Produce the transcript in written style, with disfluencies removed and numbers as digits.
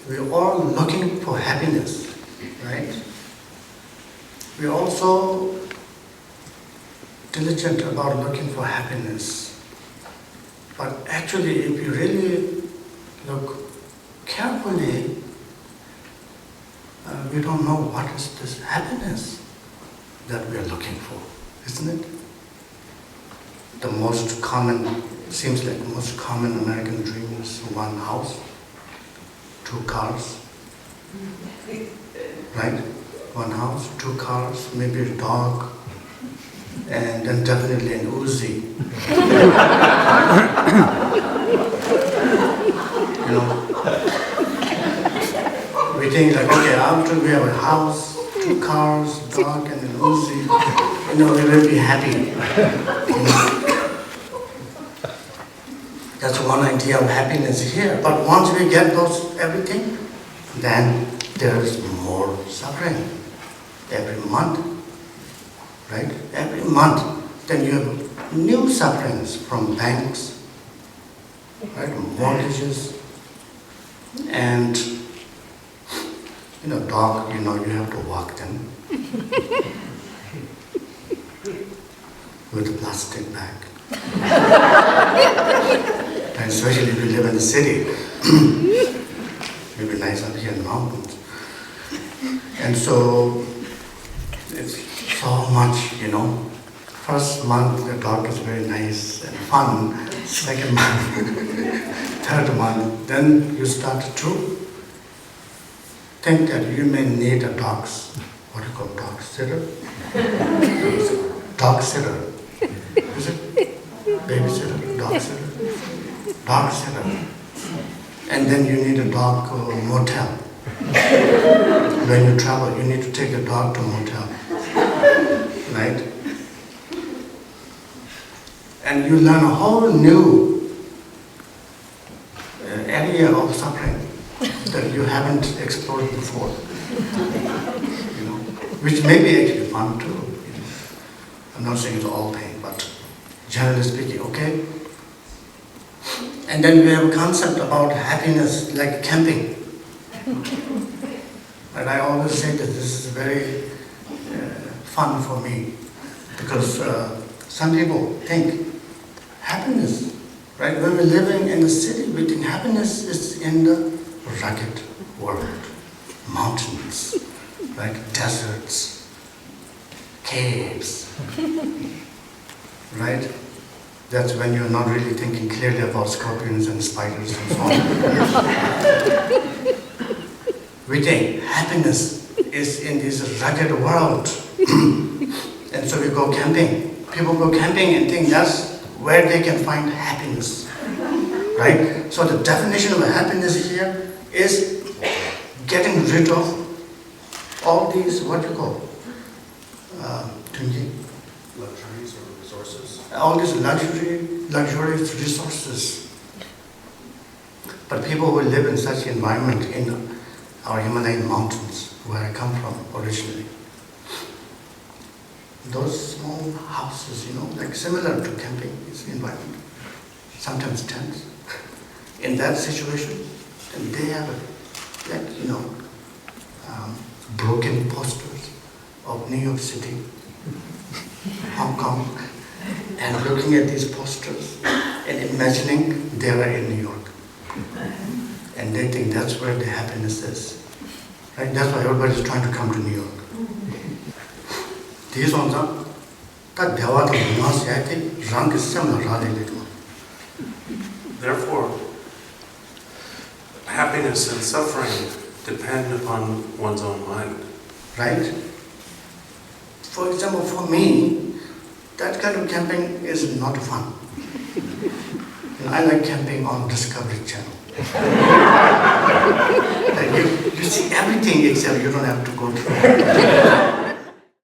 we're all looking for happiness, right? We're also diligent about looking for happiness. But actually, if you really look carefully, we don't know what is this happiness that we are looking for, isn't it? The most common, seems like the most common American dream is one house, 2 cars, right? 1 house, 2 cars, maybe a dog, and then definitely an Uzi. You know, we think like, okay, after we have a house, 2 cars, dog, and an Uzi, you know, we will be happy. You know? That's one idea of happiness here. But once we get those everything, then there is more suffering every month, right? Every month, then you have new sufferings from banks, right? Mortgages, and dog, you have to walk them with a plastic bag. And especially if you live in the city, it'll be nice up here in the mountains. And so, it's so much, First month, the dog is very nice and fun. Second month, third month, then you start to think that you may need a dog sitter? Dog sitter. Is it? Babysitter, dog sitter? Dog sitter. And then you need a dog motel. When you travel, you need to take a dog to motel. Right? And you learn a whole new area of suffering that you haven't explored before. Which may be actually fun too. I'm not saying it's all pain, but generally speaking, okay? And then we have a concept about happiness like camping. And I always say that this is very fun for me because some people think happiness, right? When we're living in the city, we think happiness is in the rugged world, mountains, right? Deserts, caves, right? That's when you're not really thinking clearly about scorpions and spiders and so on. We think happiness is in this rugged world. And so we go camping. People go camping and think that's where they can find happiness, right? So the definition of happiness here is getting rid of all these, luxuries or resources. All these luxurious resources. But people who live in such environment in our Himalayan mountains, where I come from originally, those small houses, like similar to camping is the environment, sometimes tents. In that situation, and they have broken posters of New York City, Hong Kong, and looking at these posters and imagining they are in New York. And they think that's where the happiness is. Right? That's why everybody is trying to come to New York. These ones are Therefore, happiness and suffering depend upon one's own mind. Right? For example, for me, that kind of camping is not fun. I like camping on Discovery Channel. Like you see everything except you don't have to go through.